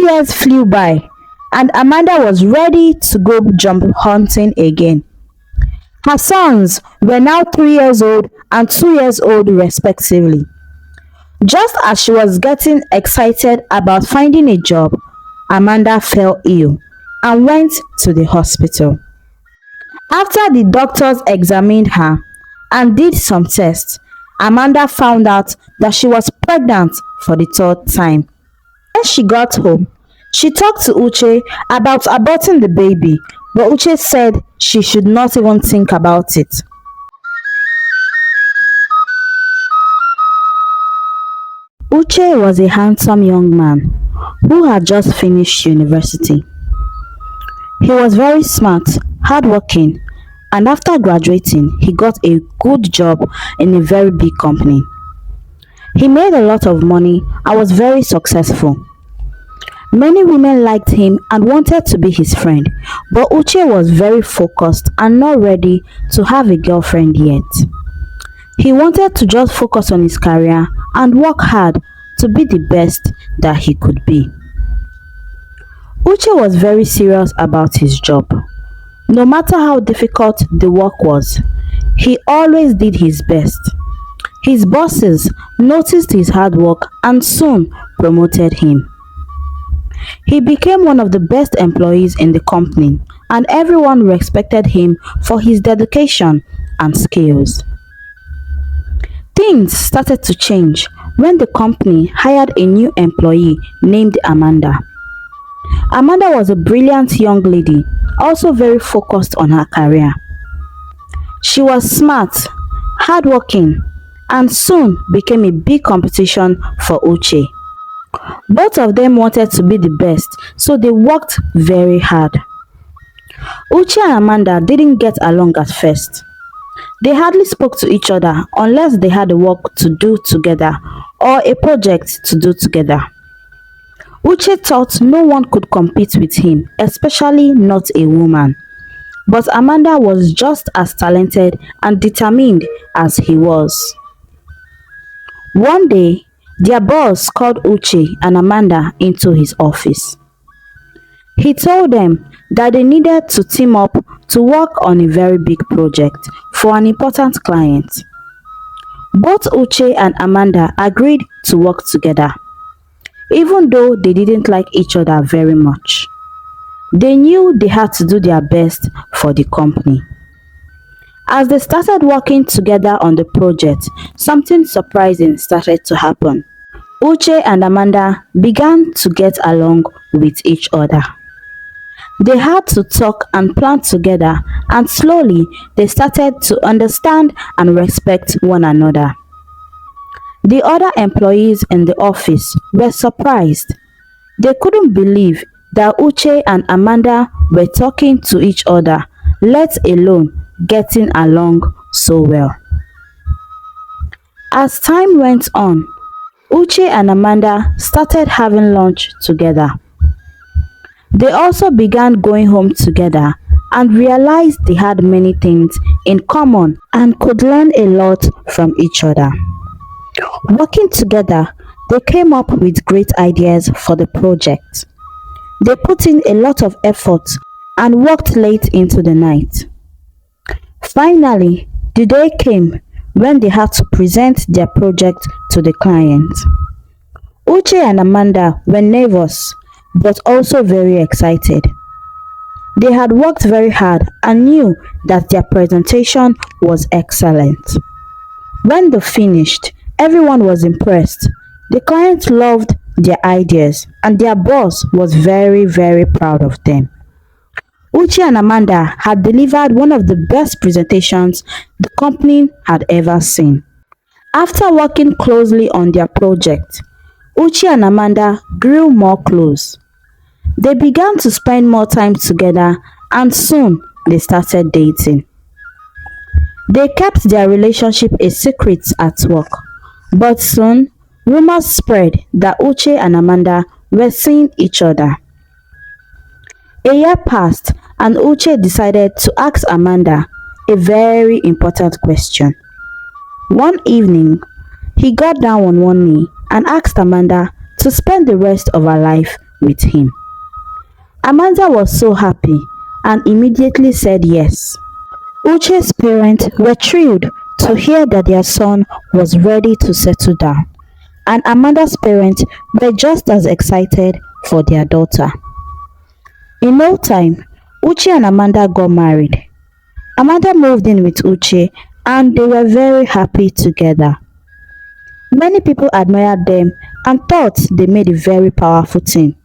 years flew by, and Amanda was ready to go jump hunting again. Her sons were now 3 years old and 2 years old, respectively. Just as she was getting excited about finding a job, Amanda fell ill and went to the hospital. After the doctors examined her and did some tests, Amanda found out that she was pregnant for the third time. When she got home, she talked to Uche about aborting the baby, but Uche said she should not even think about it. Uche was a handsome young man who had just finished university. He was very smart, hardworking, and after graduating, he got a good job in a very big company. He made a lot of money and was very successful. Many women liked him and wanted to be his friend, but Uche was very focused and not ready to have a girlfriend yet. He wanted to just focus on his career and work hard to be the best that he could be. Uche was very serious about his job. No matter how difficult the work was, he always did his best. His bosses noticed his hard work and soon promoted him. He became one of the best employees in the company, and everyone respected him for his dedication and skills. Things started to change when the company hired a new employee named Amanda. Amanda was a brilliant young lady, also very focused on her career. She was smart, hardworking, and soon became a big competition for Uche. Both of them wanted to be the best, so they worked very hard. Uche and Amanda didn't get along at first. They hardly spoke to each other unless they had a work to do together or a project to do together. Uche thought no one could compete with him, especially not a woman. But Amanda was just as talented and determined as he was. One day, their boss called Uche and Amanda into his office. He told them that they needed to team up to work on a very big project for an important client. Both Uche and Amanda agreed to work together, even though they didn't like each other very much. They knew they had to do their best for the company. As they started working together on the project, something surprising started to happen. Uche and Amanda began to get along with each other. They had to talk and plan together, and slowly they started to understand and respect one another. The other employees in the office were surprised. They couldn't believe that Uche and Amanda were talking to each other, let alone getting along so well. As time went on, Uche and Amanda started having lunch together. They also began going home together and realized they had many things in common and could learn a lot from each other. Working together, they came up with great ideas for the project. They put in a lot of effort and worked late into the night. Finally, the day came when they had to present their project to the client. Uche and Amanda were nervous but also very excited. They had worked very hard and knew that their presentation was excellent. When they finished, everyone was impressed. The client loved their ideas and their boss was very, very proud of them. Uche and Amanda had delivered one of the best presentations the company had ever seen. After working closely on their project, Uche and Amanda grew more close. They began to spend more time together and soon they started dating. They kept their relationship a secret at work, but soon rumors spread that Uche and Amanda were seeing each other. A year passed and Uche decided to ask Amanda a very important question. One evening, he got down on one knee and asked Amanda to spend the rest of her life with him. Amanda was so happy and immediately said yes. Uche's parents were thrilled to hear that their son was ready to settle down, and Amanda's parents were just as excited for their daughter. In no time, Uche and Amanda got married. Amanda moved in with Uche and they were very happy together. Many people admired them and thought they made a very powerful team.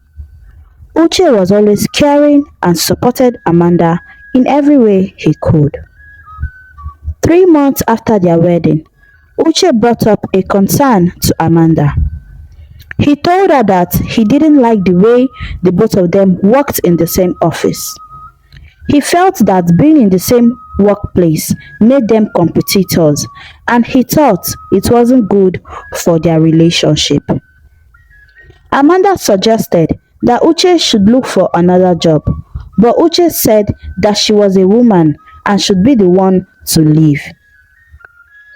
Uche was always caring and supported Amanda in every way he could. 3 months after their wedding, Uche brought up a concern to Amanda. He told her that he didn't like the way the both of them worked in the same office. He felt that being in the same workplace made them competitors and he thought it wasn't good for their relationship. Amanda suggested that Uche should look for another job, but Uche said that she was a woman and should be the one to leave.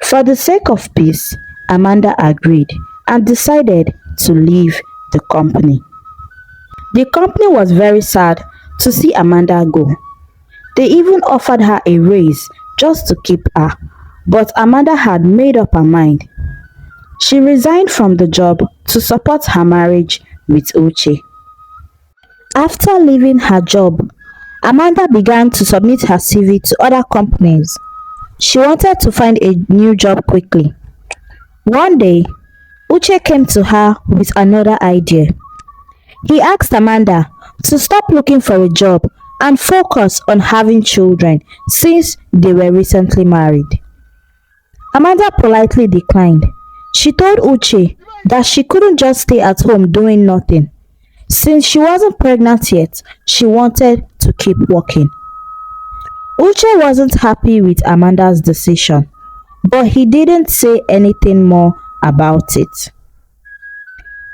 For the sake of peace, Amanda agreed and decided to leave the company. The company was very sad to see Amanda go. They even offered her a raise just to keep her, but Amanda had made up her mind. She resigned from the job to support her marriage with Uche. After leaving her job, Amanda began to submit her CV to other companies. She wanted to find a new job quickly. One day, Uche came to her with another idea. He asked Amanda to stop looking for a job and focus on having children since they were recently married. Amanda politely declined. She told Uche that she couldn't just stay at home doing nothing. Since she wasn't pregnant yet, she wanted to keep working. Uche wasn't happy with Amanda's decision, but he didn't say anything more about it.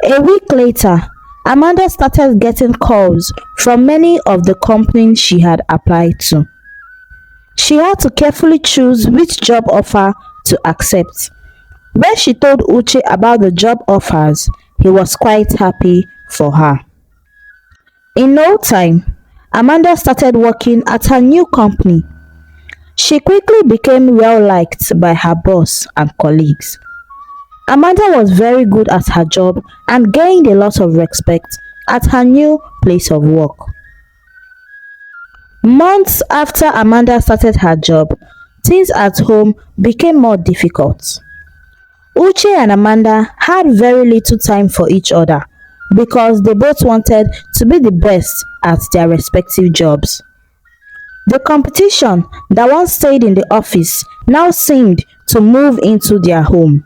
A week later, Amanda started getting calls from many of the companies she had applied to. She had to carefully choose which job offer to accept. When she told Uche about the job offers, he was quite happy for her. In no time, Amanda started working at her new company. She quickly became well liked by her boss and colleagues. Amanda was very good at her job and gained a lot of respect at her new place of work. Months after Amanda started her job, things at home became more difficult. Uche and Amanda had very little time for each other because they both wanted to be the best at their respective jobs. The competition that once stayed in the office now seemed to move into their home.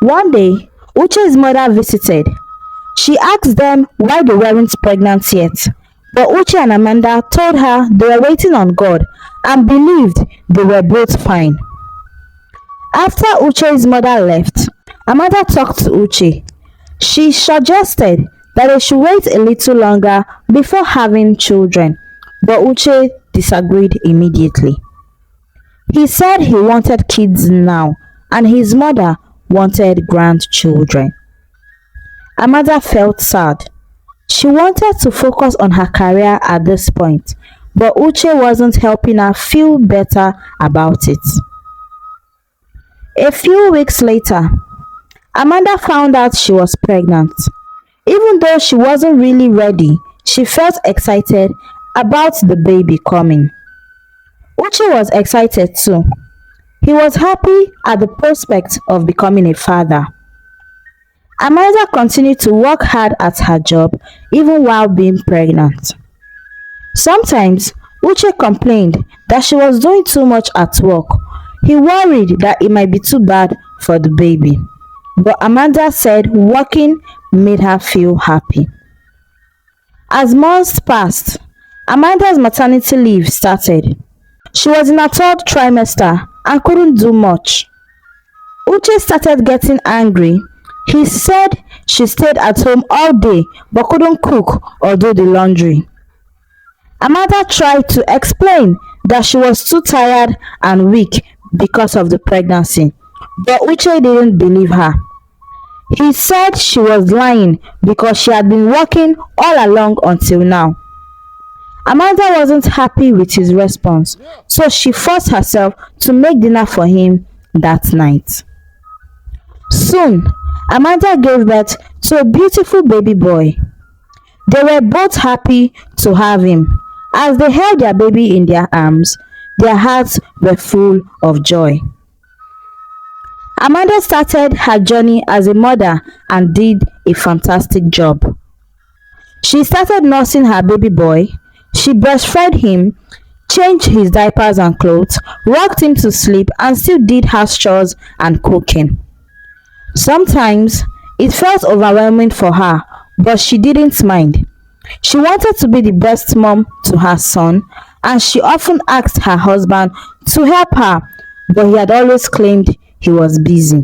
One day, Uche's mother visited. She asked them why they weren't pregnant yet, but Uche and Amanda told her they were waiting on God and believed they were both fine. After Uche's mother left, Amanda talked to Uche. She suggested that they should wait a little longer before having children, but Uche disagreed immediately. He said he wanted kids now and his mother wanted grandchildren. Amanda felt sad. She wanted to focus on her career at this point, but Uche wasn't helping her feel better about it. A few weeks later, Amanda found out she was pregnant. Even though she wasn't really ready, she felt excited about the baby coming. Uche was excited too. He was happy at the prospect of becoming a father. Amanda continued to work hard at her job even while being pregnant. Sometimes, Uche complained that she was doing too much at work. He worried that it might be too bad for the baby. But Amanda said working made her feel happy. As months passed, Amanda's maternity leave started. She was in her third trimester and couldn't do much. Uche started getting angry. He said she stayed at home all day but couldn't cook or do the laundry. Amanda tried to explain that she was too tired and weak because of the pregnancy, but Uche didn't believe her. He said she was lying because she had been working all along until now. Amanda wasn't happy with his response, so she forced herself to make dinner for him that night. Soon, Amanda gave birth to a beautiful baby boy. They were both happy to have him. As they held their baby in their arms, their hearts were full of joy. Amanda started her journey as a mother and did a fantastic job. She started nursing her baby boy, she breastfed him, changed his diapers and clothes, rocked him to sleep, and still did house chores and cooking. Sometimes it felt overwhelming for her, but she didn't mind. She wanted to be the best mom to her son, and she often asked her husband to help her, but he had always claimed he was busy.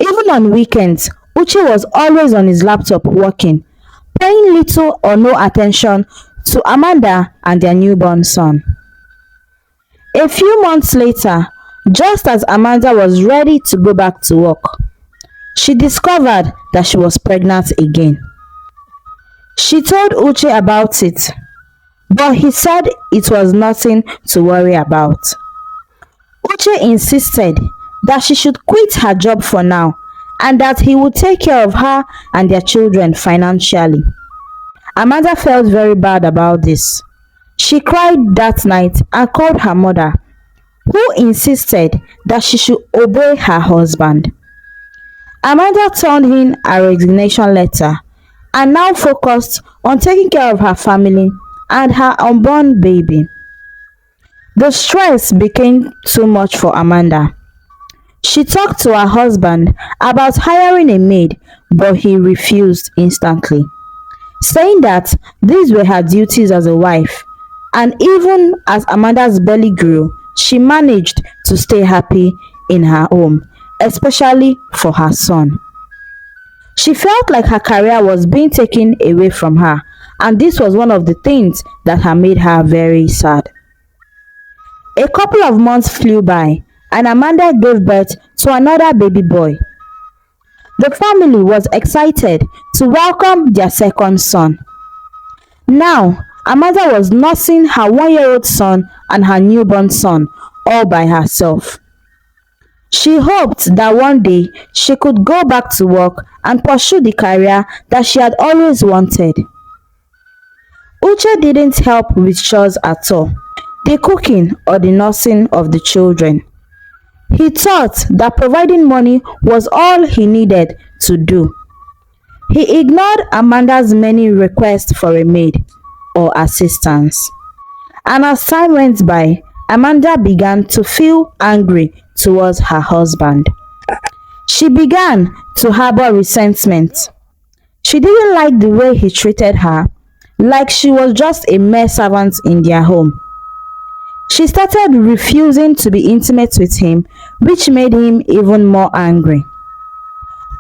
Even on weekends, Uche was always on his laptop working, paying little or no attention to Amanda and their newborn son. A few months later, just as Amanda was ready to go back to work, she discovered that she was pregnant again. She told Uche about it, but he said it was nothing to worry about. Uche insisted that she should quit her job for now and that he would take care of her and their children financially. Amanda felt very bad about this. She cried that night and called her mother, who insisted that she should obey her husband. Amanda turned in a resignation letter and now focused on taking care of her family and her unborn baby. The stress became too much for Amanda. She talked to her husband about hiring a maid, but he refused instantly, saying that these were her duties as a wife. And even as Amanda's belly grew, she managed to stay happy in her home, especially for her son. She felt like her career was being taken away from her, and this was one of the things that had made her very sad. A couple of months flew by, and Amanda gave birth to another baby boy. The family was excited to welcome their second son. Now, Amanda was nursing her 1-year-old son and her newborn son all by herself. She hoped that one day she could go back to work and pursue the career that she had always wanted. Uche didn't help with chores at all, the cooking or the nursing of the children. He thought that providing money was all he needed to do. He ignored Amanda's many requests for a maid or assistance. And as time went by, Amanda began to feel angry towards her husband. She began to harbor resentment. She didn't like the way he treated her, like she was just a mere servant in their home. She started refusing to be intimate with him, which made him even more angry.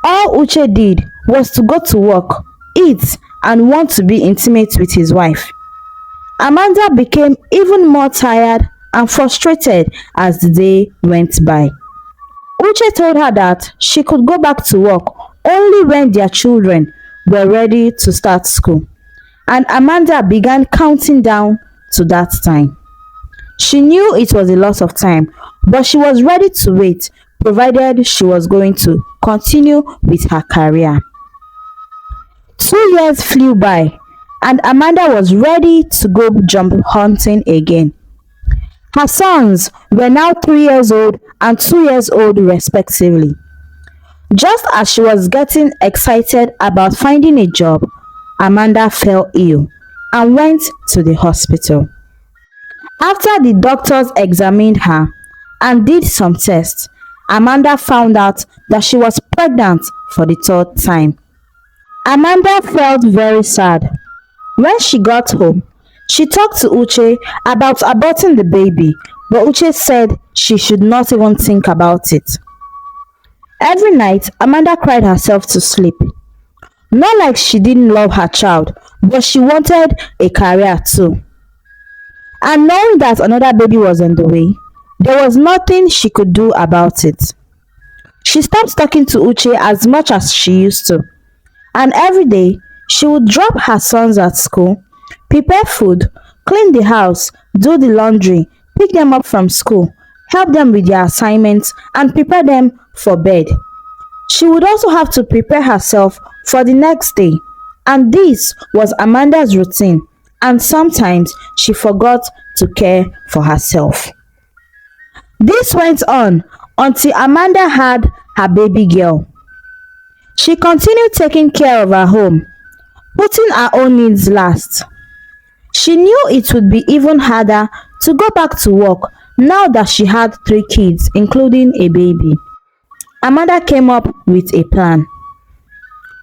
All Uche did was to go to work, eat, and want to be intimate with his wife. Amanda became even more tired and frustrated as the day went by. Uche told her that she could go back to work only when their children were ready to start school, and Amanda began counting down to that time. She knew it was a loss of time, but she was ready to wait, provided she was going to continue with her career. 2 years flew by, and Amanda was ready to go jump hunting again. Her sons were now 3 years old and 2 years old respectively. Just as she was getting excited about finding a job, Amanda fell ill and went to the hospital. After the doctors examined her and did some tests, Amanda found out that she was pregnant for the 3rd time. Amanda felt very sad. When she got home, she talked to Uche about aborting the baby, but Uche said she should not even think about it. Every night, Amanda cried herself to sleep. Not like she didn't love her child, but she wanted a career too. And knowing that another baby was on the way, there was nothing she could do about it. She stopped talking to Uche as much as she used to, and every day she would drop her sons at school, prepare food, clean the house, do the laundry, pick them up from school, help them with their assignments, and prepare them for bed. She would also have to prepare herself for the next day, and this was Amanda's routine, and sometimes she forgot to care for herself. This went on until Amanda had her baby girl. She continued taking care of her home, putting her own needs last. She knew it would be even harder to go back to work now that she had three kids, including a baby. Amanda came up with a plan.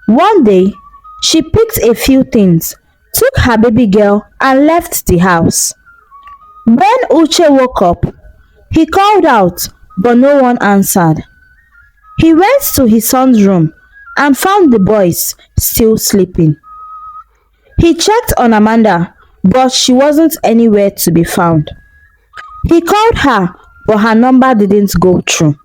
One day, she picked a few things, took her baby girl, and left the house. When Uche woke up, he called out, but no one answered. He went to his son's room and found the boys still sleeping. He checked on Amanda, but she wasn't anywhere to be found. He called her, but her number didn't go through.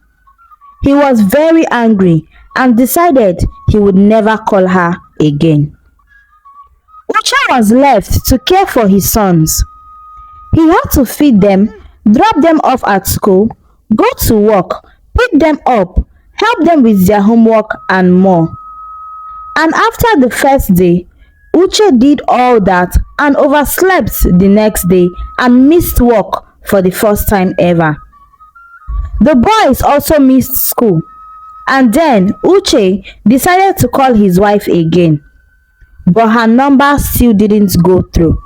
He was very angry and decided he would never call her again. Uche was left to care for his sons. He had to feed them, drop them off at school, go to work, pick them up, help them with their homework, and more. And after the first day, Uche did all that and overslept the next day and missed work for the first time ever. The boys also missed school, and then Uche decided to call his wife again, but her number still didn't go through.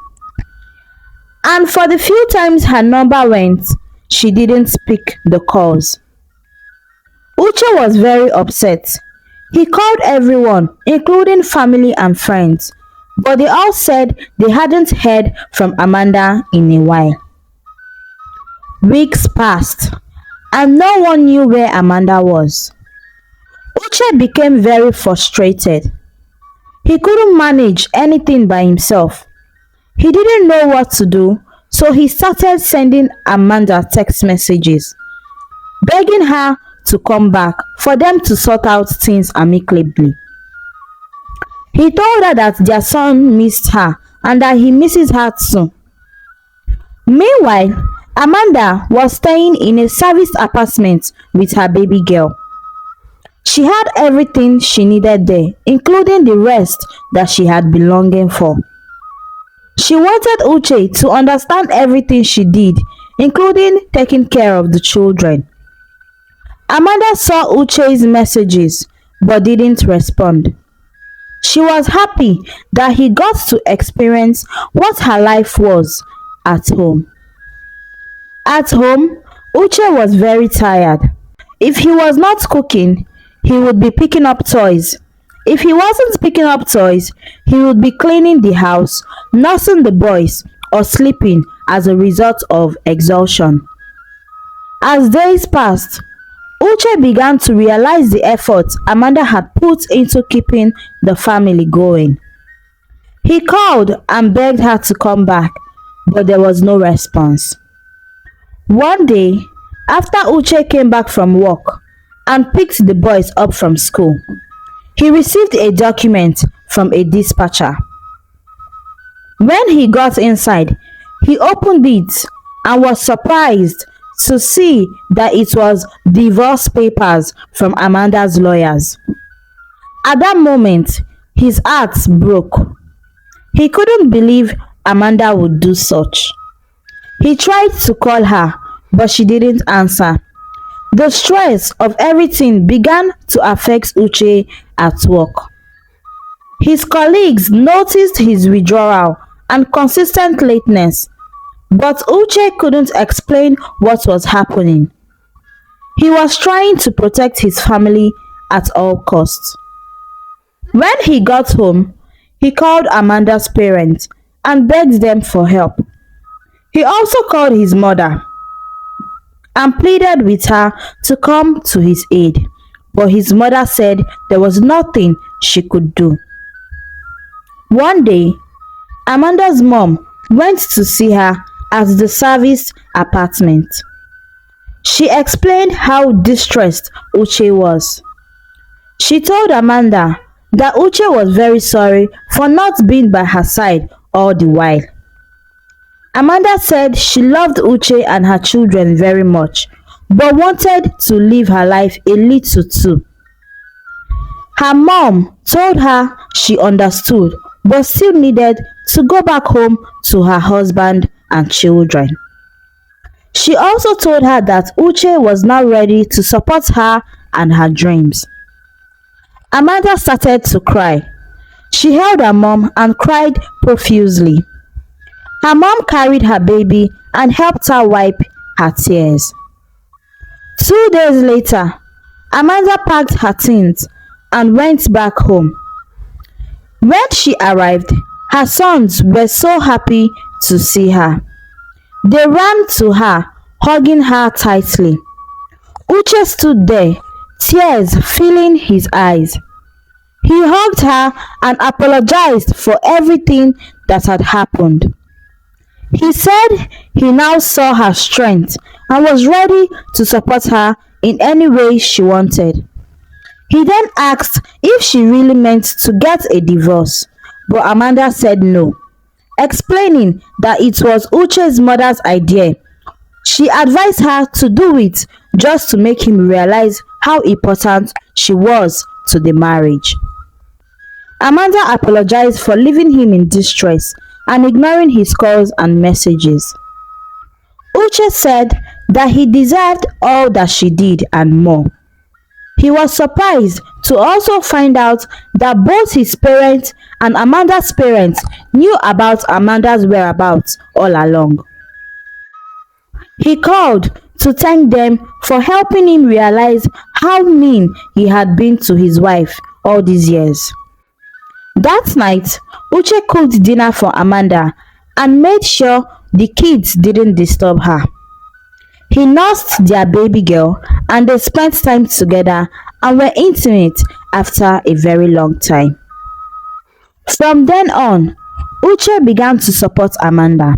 And for the few times her number went, she didn't pick the calls. Uche was very upset. He called everyone, including family and friends, but they all said they hadn't heard from Amanda in a while. Weeks passed, and no one knew where Amanda was. Uche became very frustrated. He couldn't manage anything by himself. He didn't know what to do, so he started sending Amanda text messages, begging her to come back for them to sort out things amicably. He told her that their son missed her and that he misses her too. Meanwhile, Amanda was staying in a serviced apartment with her baby girl. She had everything she needed there, including the rest that she had been longing for. She wanted Uche to understand everything she did, including taking care of the children. Amanda saw Uche's messages but didn't respond. She was happy that he got to experience what her life was at home. At home, Uche was very tired. If he was not cooking, he would be picking up toys. If he wasn't picking up toys, he would be cleaning the house, nursing the boys, or sleeping as a result of exhaustion. As days passed, Uche began to realize the effort Amanda had put into keeping the family going. He called and begged her to come back, but there was no response. One day, after Uche came back from work and picked the boys up from school, he received a document from a dispatcher. When he got inside, he opened it and was surprised to see that it was divorce papers from Amanda's lawyers. At that moment, his heart broke. He couldn't believe Amanda would do such. He tried to call her, but she didn't answer. The stress of everything began to affect Uche at work. His colleagues noticed his withdrawal and consistent lateness, but Uche couldn't explain what was happening. He was trying to protect his family at all costs. When he got home, he called Amanda's parents and begged them for help. He also called his mother and pleaded with her to come to his aid, but his mother said there was nothing she could do. One day, Amanda's mom went to see her at the serviced apartment. She explained how distressed Uche was. She told Amanda that Uche was very sorry for not being by her side all the while. Amanda said she loved Uche and her children very much, but wanted to live her life a little too. Her mom told her she understood but still needed to go back home to her husband and children. She also told her that Uche was now ready to support her and her dreams. Amanda started to cry. She held her mom and cried profusely. Her mom carried her baby and helped her wipe her tears. 2 days later, Amanda packed her things and went back home. When she arrived, her sons were so happy to see her. They ran to her, hugging her tightly. Uche stood there, tears filling his eyes. He hugged her and apologized for everything that had happened. He said he now saw her strength and was ready to support her in any way she wanted. He then asked if she really meant to get a divorce, but Amanda said no, explaining that it was Uche's mother's idea. She advised her to do it just to make him realize how important she was to the marriage. Amanda apologized for leaving him in distress and ignoring his calls and messages. Uche said that he deserved all that she did and more. He was surprised to also find out that both his parents and Amanda's parents knew about Amanda's whereabouts all along. He called to thank them for helping him realize how mean he had been to his wife all these years. That night, Uche cooked dinner for Amanda and made sure the kids didn't disturb her. He nursed their baby girl and they spent time together and were intimate after a very long time. From then on, Uche began to support Amanda.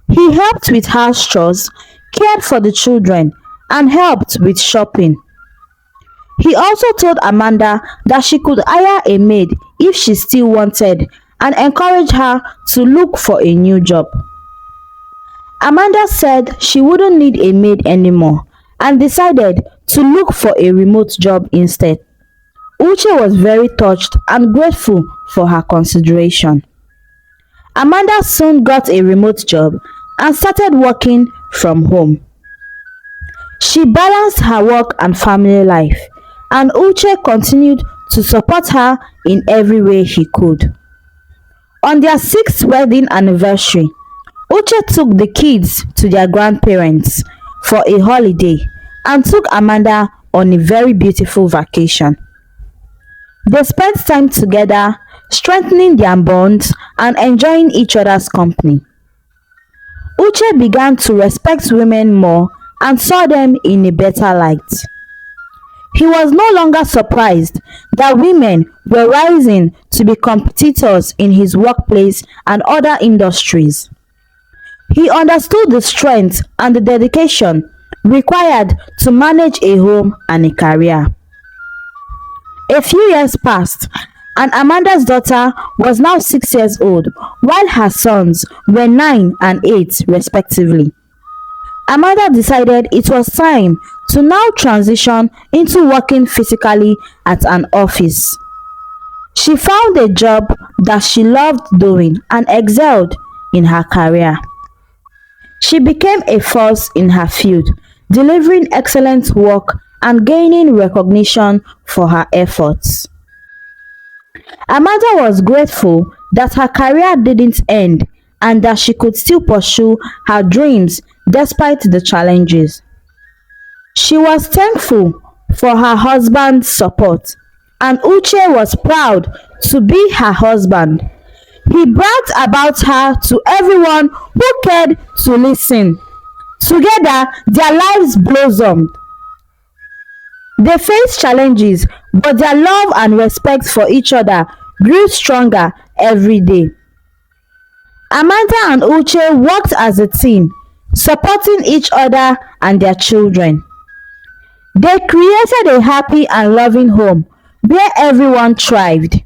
He helped with house chores, cared for the children, and helped with shopping. He also told Amanda that she could hire a maid if she still wanted and encouraged her to look for a new job. Amanda said she wouldn't need a maid anymore and decided to look for a remote job instead. Uche was very touched and grateful for her consideration. Amanda soon got a remote job and started working from home. She balanced her work and family life, and Uche continued to support her in every way he could. On their 6th wedding anniversary, Uche took the kids to their grandparents for a holiday and took Amanda on a very beautiful vacation. They spent time together, strengthening their bonds and enjoying each other's company. Uche began to respect women more and saw them in a better light. He was no longer surprised that women were rising to be competitors in his workplace and other industries. He understood the strength and the dedication required to manage a home and a career. A few years passed, and Amanda's daughter was now 6 years old, while her sons were 9 and 8 respectively. Amanda decided it was time to now transition into working physically at an office. She found a job that she loved doing and excelled in her career. She became a force in her field, delivering excellent work and gaining recognition for her efforts. Amanda was grateful that her career didn't end and that she could still pursue her dreams despite the challenges. She was thankful for her husband's support, and Uche was proud to be her husband. He bragged about her to everyone who cared to listen. Together, their lives blossomed. They faced challenges, but their love and respect for each other grew stronger every day. Amanda and Uche worked as a team, supporting each other and their children. They created a happy and loving home where everyone thrived.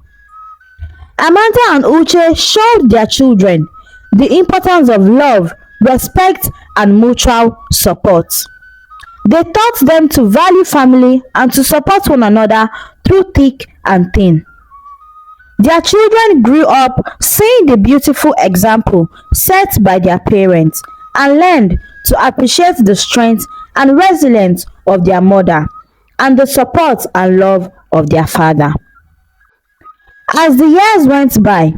Amanda and Uche showed their children the importance of love, respect, and mutual support. They taught them to value family and to support one another through thick and thin. Their children grew up seeing the beautiful example set by their parents and learned to appreciate the strength and resilience of their mother and the support and love of their father. As the years went by,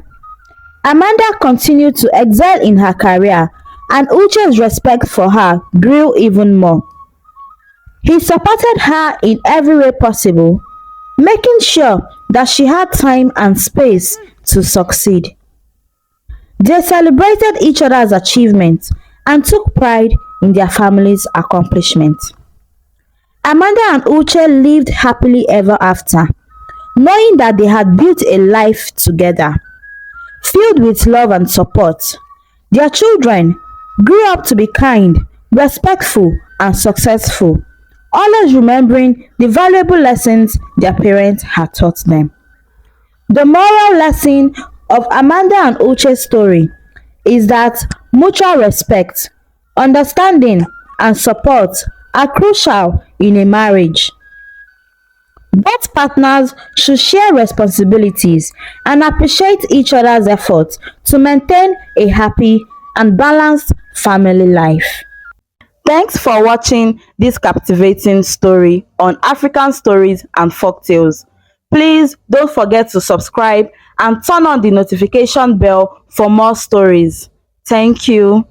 Amanda continued to excel in her career and Uche's respect for her grew even more. He supported her in every way possible, making sure that she had time and space to succeed. They celebrated each other's achievements and took pride in their family's accomplishments. Amanda and Uche lived happily ever after, knowing that they had built a life together, filled with love and support. Their children grew up to be kind, respectful, and successful, always remembering the valuable lessons their parents had taught them. The moral lesson of Amanda and Uche's story is that mutual respect, understanding, and support are crucial in a marriage. Both partners should share responsibilities and appreciate each other's efforts to maintain a happy and balanced family life. Thanks for watching this captivating story on African stories and folktales. Please don't forget to subscribe and turn on the notification bell for more stories. Thank you.